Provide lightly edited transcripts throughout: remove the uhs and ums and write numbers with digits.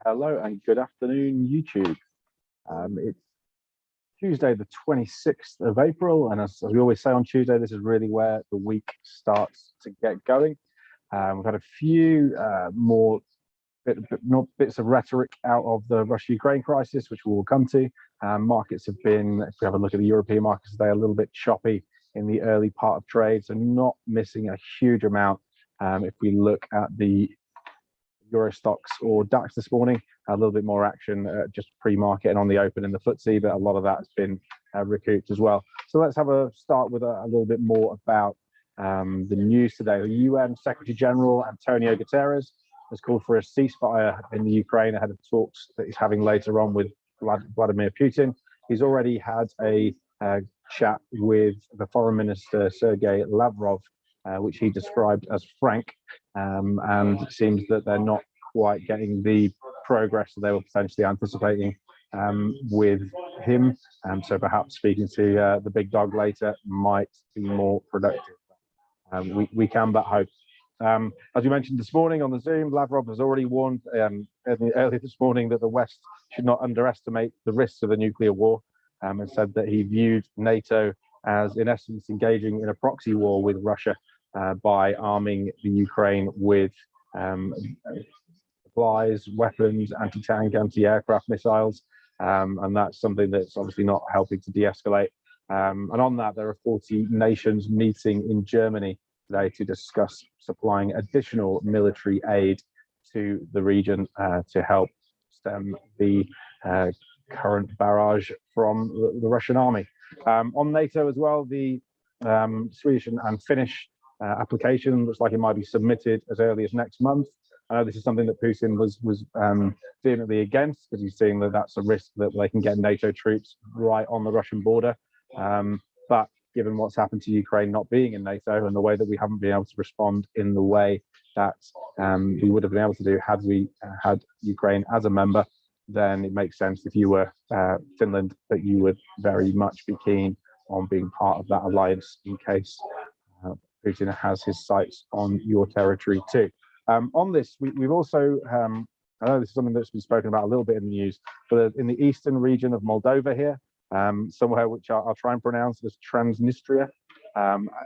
Hello and good afternoon, YouTube. It's Tuesday, the 26th of April, and as we always say on Tuesday, this is really where the week starts to get going. We've had a few more bits of rhetoric out of the Russia-Ukraine crisis, which we will come to. Markets have been, if we have a look at the European markets today, a little bit choppy in the early part of trade, so not missing a huge amount. If we look at the Euro stocks or DAX this morning, a little bit more action just pre-market and on the open in the FTSE, but a lot of that has been recouped as well. So let's have a start with a little bit more about the news today. The UN Secretary General Antonio Guterres has called for a ceasefire in the Ukraine ahead of talks that he's having later on with Vladimir Putin. He's already had a chat with the Foreign Minister Sergei Lavrov, which he described as frank, and it seems that they're not quite getting the progress that they were potentially anticipating with him. So perhaps speaking to the big dog later might be more productive. We can but hope. As we mentioned this morning on the Zoom, Lavrov has already warned earlier this morning that the West should not underestimate the risks of a nuclear war, and said that he viewed NATO as, in essence, engaging in a proxy war with Russia by arming the Ukraine with supplies, weapons, anti-tank, anti-aircraft missiles, and that's something that's obviously not helping to de-escalate. And on that, there are 40 nations meeting in Germany today to discuss supplying additional military aid to the region to help stem the current barrage from the Russian army. On NATO as well, the Swedish and Finnish application looks like it might be submitted as early as next month. I know this is something that Putin was vehemently against, because he's seeing that that's a risk that they can get NATO troops right on the Russian border. But given what's happened to Ukraine not being in NATO and the way that we haven't been able to respond in the way that we would have been able to do had we had Ukraine as a member, then it makes sense if you were Finland that you would very much be keen on being part of that alliance in case Putin has his sights on your territory too. On this, we've also, I know this is something that's been spoken about a little bit in the news, but in the eastern region of Moldova here, somewhere which I'll try and pronounce as Transnistria.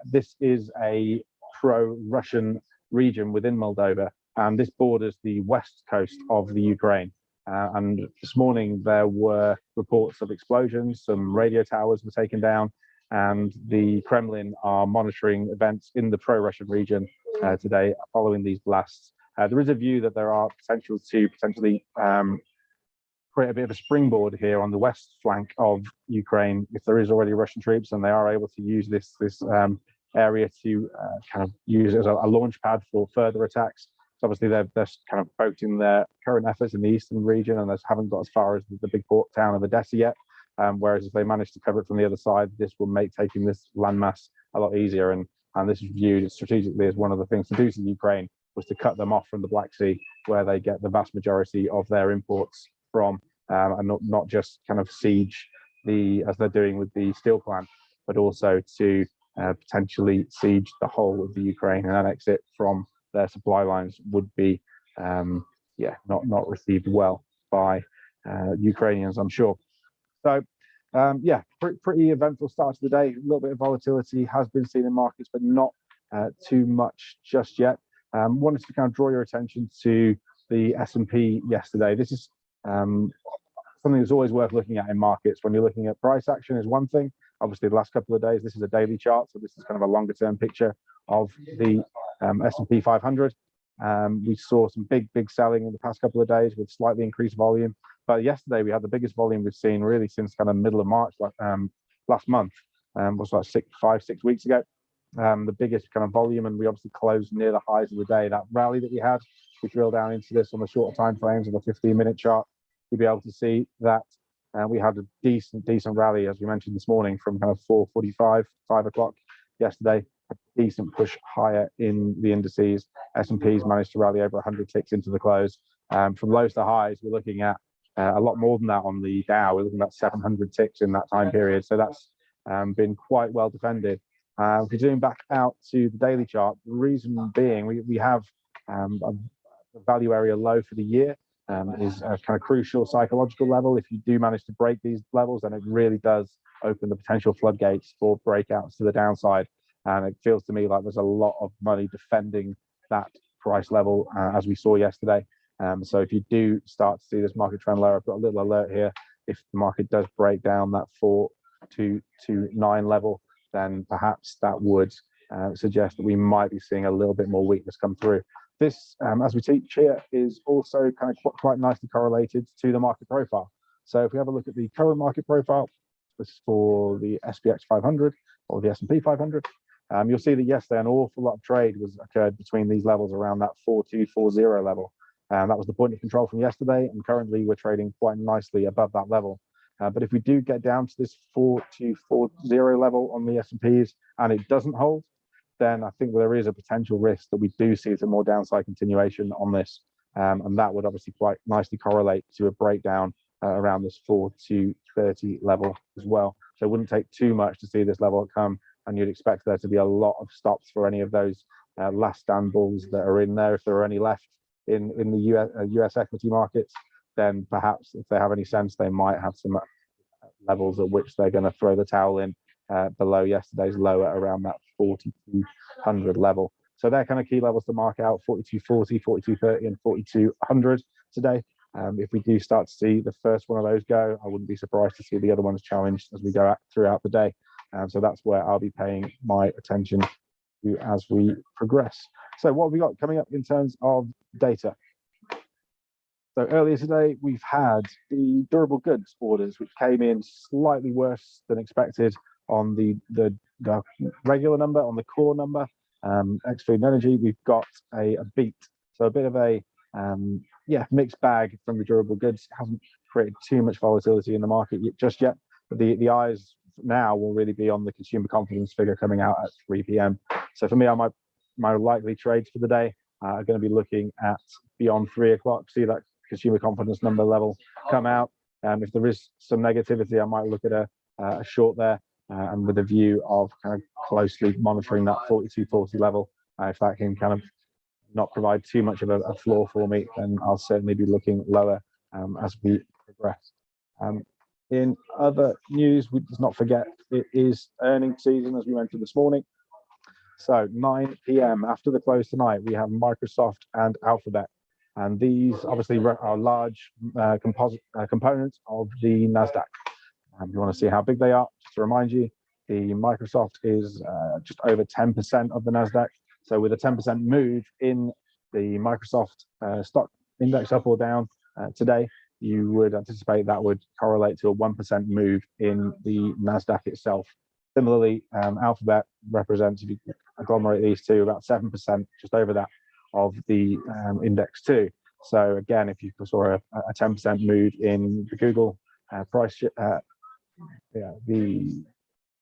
This is a pro-Russian region within Moldova, and this borders the west coast of the Ukraine. And this morning there were reports of explosions, some radio towers were taken down, and the Kremlin are monitoring events in the pro-Russian region today following these blasts. There is a view that there are potential to potentially create a bit of a springboard here on the west flank of Ukraine if there is already Russian troops, and they are able to use this area to kind of use it as a launch pad for further attacks. So obviously they're kind of focusing their current efforts in the eastern region, and they haven't got as far as the big port town of Odessa yet. Whereas if they manage to cover it from the other side, this will make taking this landmass a lot easier. And this is viewed strategically as one of the things to do to Ukraine, was to cut them off from the Black Sea, where they get the vast majority of their imports from, and not just kind of siege as they're doing with the steel plant, but also to potentially siege the whole of the Ukraine and annex it from their supply lines would be, not received well by Ukrainians, I'm sure. So, pretty eventful start to the day. A little bit of volatility has been seen in markets, but not too much just yet. Wanted to kind of draw your attention to the S&P yesterday. This is something that's always worth looking at in markets. When you're looking at price action is one thing. Obviously, the last couple of days, this is a daily chart, so this is kind of a longer-term picture of the S&P 500. We saw some big selling in the past couple of days with slightly increased volume. But yesterday we had the biggest volume we've seen really since kind of middle of March, last month, was like 5-6 weeks ago. The biggest kind of volume, and we obviously closed near the highs of the day. That rally that we had, we drill down into this on the shorter time frames of the 15-minute chart, you'll be able to see that we had a decent rally, as we mentioned this morning, from kind of 4:45, 5 o'clock yesterday. A decent push higher in the indices. S&P's managed to rally over 100 ticks into the close. From lows to highs, we're looking at a lot more than that on the Dow. We're looking at 700 ticks in that time period. So that's been quite well defended. If you're zooming back out to the daily chart, the reason being we have a value area low for the year is a kind of crucial psychological level. If you do manage to break these levels, then it really does open the potential floodgates for breakouts to the downside. And it feels to me like there's a lot of money defending that price level, as we saw yesterday. So if you do start to see this market trend lower, I've got a little alert here. If the market does break down that 4,229 level, then perhaps that would suggest that we might be seeing a little bit more weakness come through. This, as we teach here, is also kind of quite nicely correlated to the market profile. So if we have a look at the current market profile, this is for the SPX 500 or the S&P 500, you'll see that yesterday an awful lot of trade was occurred between these levels around that 4240 level. That was the point of control from yesterday, and currently we're trading quite nicely above that level. But if we do get down to this 4240 level on the S&Ps and it doesn't hold, then I think there is a potential risk that we do see some more downside continuation on this. And that would obviously quite nicely correlate to a breakdown around this 4230 level as well. So it wouldn't take too much to see this level come, and you'd expect there to be a lot of stops for any of those last stand bulls that are in there, if there are any left in the US equity markets. Then perhaps if they have any sense, they might have some levels at which they're going to throw the towel in below yesterday's lower around that 4200 level. So they're kind of key levels to mark out: 4240, 4230, and 4200 today. If we do start to see the first one of those go, I wouldn't be surprised to see the other ones challenged as we go throughout the day. So that's where I'll be paying my attention to as we progress. So what have we got coming up in terms of data? So earlier today, we've had the durable goods orders, which came in slightly worse than expected on the regular number, on the core number. Ex-food and energy, we've got a beat. So a bit of a mixed bag from the durable goods. It hasn't created too much volatility in the market just yet. But the eyes now will really be on the consumer confidence figure coming out at 3 p.m. So for me, my likely trades for the day are going to be looking at beyond 3 o'clock, see that consumer confidence number level come out. If there is some negativity, I might look at a short there, and with a view of kind of closely monitoring that 4240 level. If that can kind of not provide too much of a floor for me, then I'll certainly be looking lower as we progress. In other news, we must not forget it is earnings season, as we mentioned this morning. So 9 p.m. after the close tonight, we have Microsoft and Alphabet. And these obviously are large components of the NASDAQ. You want to see how big they are? Just to remind you, the Microsoft is just over 10% of the NASDAQ. So with a 10% move in the Microsoft stock index up or down today, you would anticipate that would correlate to a 1% move in the NASDAQ itself. Similarly, Alphabet represents, if you agglomerate these two, about 7%, just over that, of the index too. So again, if you saw a 10% move in the Google price, the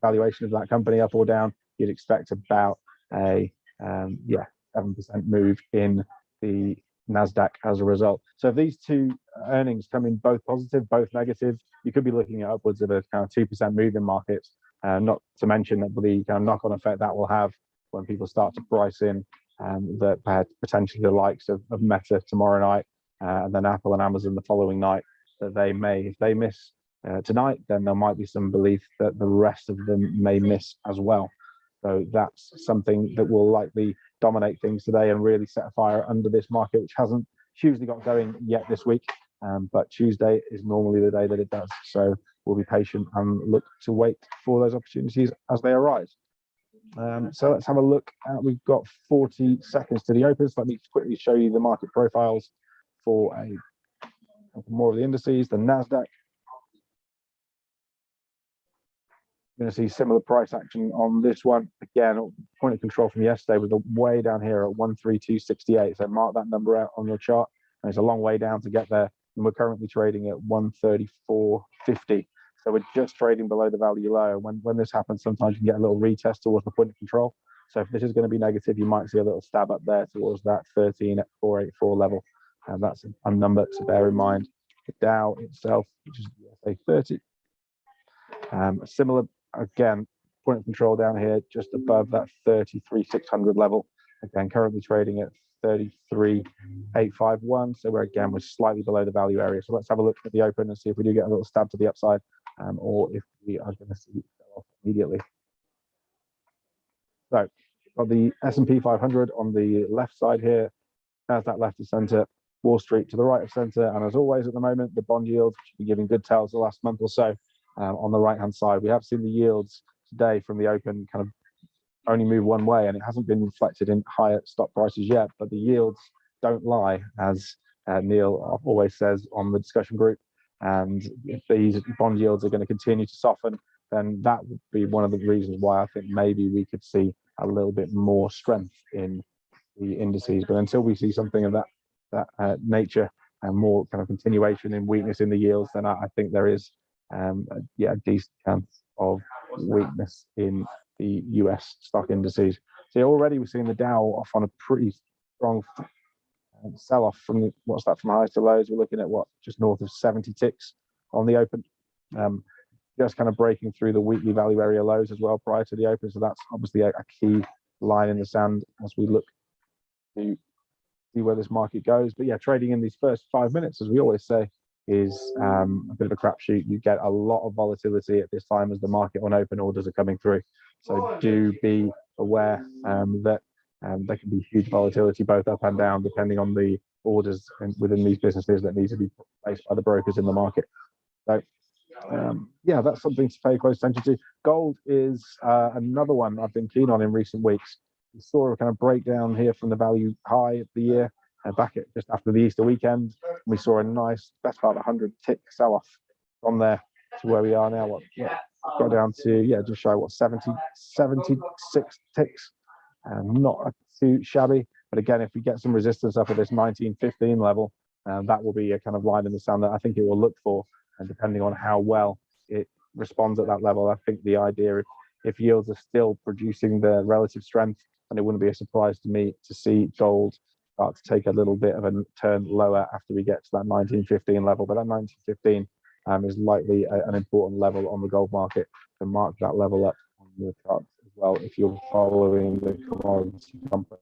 valuation of that company up or down, you'd expect about a 7% move in the NASDAQ as a result. So if these two earnings come in both positive, both negative, you could be looking at upwards of a kind of 2% move in markets. Not to mention that the kind of knock-on effect that will have when people start to price in that potentially the likes of Meta tomorrow night, and then Apple and Amazon the following night, that they may, if they miss tonight, then there might be some belief that the rest of them may miss as well. So that's something that will likely dominate things today and really set a fire under this market, which hasn't hugely got going yet this week. But Tuesday is normally the day that it does. So we'll be patient and look to wait for those opportunities as they arise. So let's have a look. We've got 40 seconds to the opens. Let me quickly show you the market profiles for more of the indices. The NASDAQ. You're going to see similar price action on this one. Again, point of control from yesterday was way down here at 132.68. So mark that number out on your chart. And it's a long way down to get there. And we're currently trading at 134.50. So we're just trading below the value low. When this happens, sometimes you can get a little retest towards the point of control. So if this is going to be negative, you might see a little stab up there towards that 13.484 level. And that's a number to bear in mind. The Dow itself, which is the SA 30. Similar, again, point of control down here, just above that 33,600 level. Again, currently trading at 33,851. So we're slightly below the value area. So let's have a look at the open and see if we do get a little stab to the upside, or if we are going to see it sell off immediately. So got the S&P 500 on the left side here, NASDAQ left of center, Wall Street to the right of center, and as always at the moment, the bond yields, which have been giving good tells the last month or so, on the right hand side. We have seen the yields today from the open kind of only move one way, and it hasn't been reflected in higher stock prices yet, but the yields don't lie, as Neil always says on the discussion group. And if these bond yields are going to continue to soften, then that would be one of the reasons why I think maybe we could see a little bit more strength in the indices. But until we see something of that nature and more kind of continuation in weakness in the yields, then I think there is a decent chance of weakness in the US stock indices. So already we're seeing the Dow off on a pretty strong sell-off from from highs to lows. We're looking at just north of 70 ticks on the open, just kind of breaking through the weekly value area lows as well prior to the open. So that's obviously a key line in the sand as we look to see where this market goes. But yeah, trading in these first 5 minutes, as we always say, is a bit of a crapshoot. You get a lot of volatility at this time as the market on open orders are coming through. So do be aware that there can be huge volatility both up and down depending on the orders within these businesses that need to be placed by the brokers in the market. So yeah, that's something to pay close attention to. Gold is another one I've been keen on in recent weeks. We saw a kind of breakdown here from the value high of the year back at just after the Easter weekend. We saw a nice, best part of 100 tick sell-off from there to where we are now. Got down to just shy 76 ticks. Not too shabby, but again, if we get some resistance up at this 1915 level, that will be a kind of line in the sand that I think it will look for. And depending on how well it responds at that level, I think the idea, if yields are still producing the relative strength, and it wouldn't be a surprise to me to see gold start to take a little bit of a turn lower after we get to that 1915 level. But that 1915 is likely an important level on the gold market to mark that level up on your charts as well if you're following the commodity complex.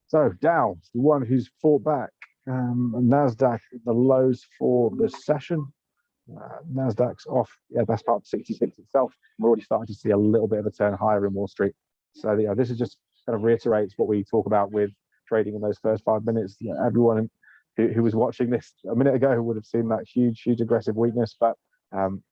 So Dow, the one who's fought back. NASDAQ, the lows for the session. NASDAQ's off, best part of 66 itself. We're already starting to see a little bit of a turn higher in Wall Street. So this is just kind of reiterates what we talk about with trading in those first 5 minutes. Everyone who was watching this a minute ago would have seen that huge aggressive weakness. But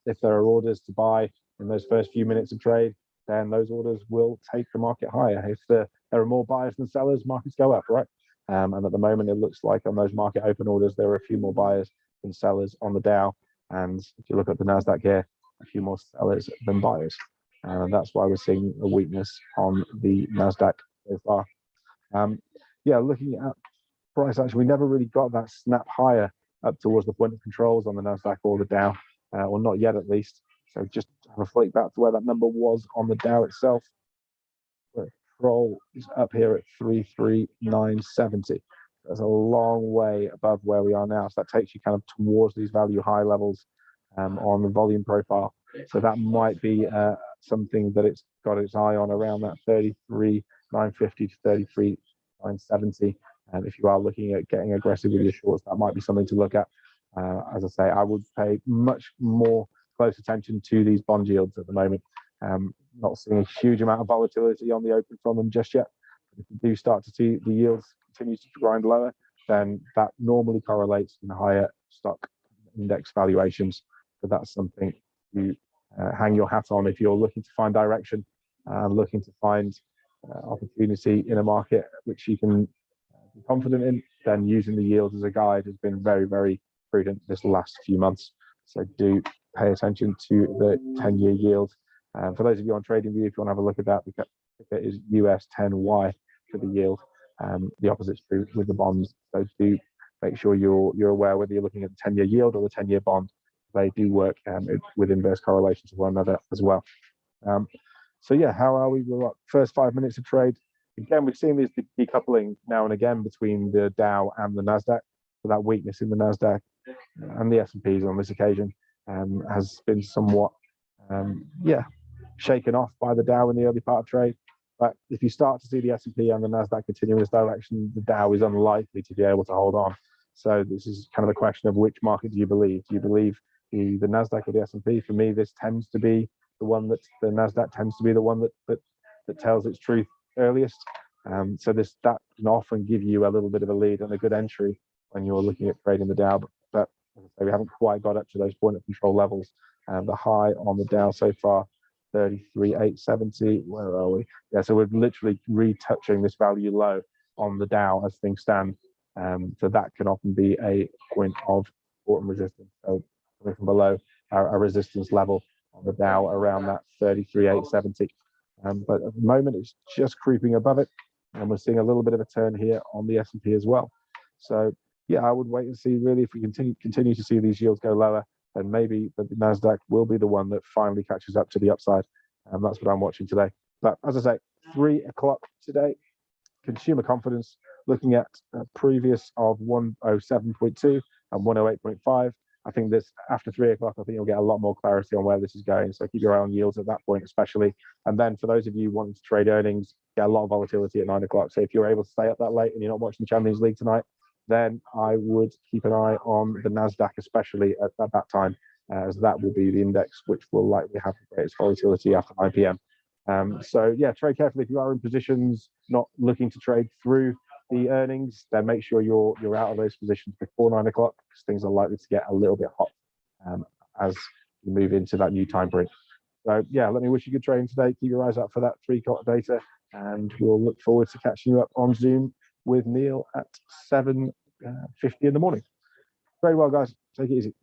if there are orders to buy in those first few minutes of trade, then those orders will take the market higher. If there are more buyers than sellers, markets go up, right? And at the moment, it looks like on those market open orders, there are a few more buyers than sellers on the Dow. And if you look at the NASDAQ here, a few more sellers than buyers. And that's why we're seeing a weakness on the NASDAQ so far. Looking at price action, we never really got that snap higher up towards the point of controls on the NASDAQ or the Dow, or not yet at least. So just have a flick back to where that number was on the Dow itself. Control is up here at 33970. That's a long way above where we are now. So that takes you kind of towards these value high levels on the volume profile. So that might be something that it's got its eye on around that 33,950 to 33,970. And if you are looking at getting aggressive with your shorts, that might be something to look at. As I say, I would pay much more close attention to these bond yields at the moment. Not seeing a huge amount of volatility on the open from them just yet. If you do start to see the yields continue to grind lower, then that normally correlates in higher stock index valuations. So that's something to hang your hat on if you're looking to find direction, looking to find opportunity in a market which you can be confident in. Then using the yields as a guide has been very, very prudent this last few months. So do pay attention to the 10-year yield. For those of you on TradingView, if you want to have a look at that, the ticker is US 10Y for the yield. The opposite's true with the bonds. So do make sure you're aware whether you're looking at the 10-year yield or the 10-year bond. They do work with inverse correlation to one another as well. So yeah, how are we? We're first 5 minutes of trade. Again, we've seen this decoupling now and again between the Dow and the NASDAQ. So that weakness in the NASDAQ and the S&Ps on this occasion has been somewhat shaken off by the Dow in the early part of trade. But if you start to see the S&P and the Nasdaq continue in this direction, the Dow is unlikely to be able to hold on. So this is kind of the question of which market do you believe? Do you believe the Nasdaq or the S&P? For me, this tends to be the one that the Nasdaq tends to be the one that tells its truth earliest. So that can often give you a little bit of a lead and a good entry when you're looking at trading the Dow. But as I say, we haven't quite got up to those point of control levels. The high on the Dow so far, 33,870. Where are we? Yeah, so we're literally retouching this value low on the Dow as things stand. So that can often be a point of support and resistance. So coming from below our resistance level on the Dow around that 33,870. But at the moment, it's just creeping above it, and we're seeing a little bit of a turn here on the S&P as well. So yeah, I would wait and see really if we continue to see these yields go lower, then maybe the Nasdaq will be the one that finally catches up to the upside. And that's what I'm watching today. But as I say, 3 o'clock today, consumer confidence looking at previous of 107.2 and 108.5. I think this after 3 o'clock, I think you'll get a lot more clarity on where this is going. So keep your eye on yields at that point, especially. And then for those of you wanting to trade earnings, get a lot of volatility at 9 o'clock. So if you're able to stay up that late and you're not watching the Champions League tonight, then I would keep an eye on the Nasdaq, especially at that time, as that will be the index which will likely have the greatest volatility after 9 p.m. So yeah, trade carefully if you are in positions not looking to trade through the earnings. Then make sure you're out of those positions before 9 o'clock, because things are likely to get a little bit hot as you move into that new time frame. So yeah, let me wish you good trading today. Keep your eyes out for that 3 o'clock data, and we'll look forward to catching you up on Zoom with Neil at 7:50 in the morning. Very well, guys. Take it easy.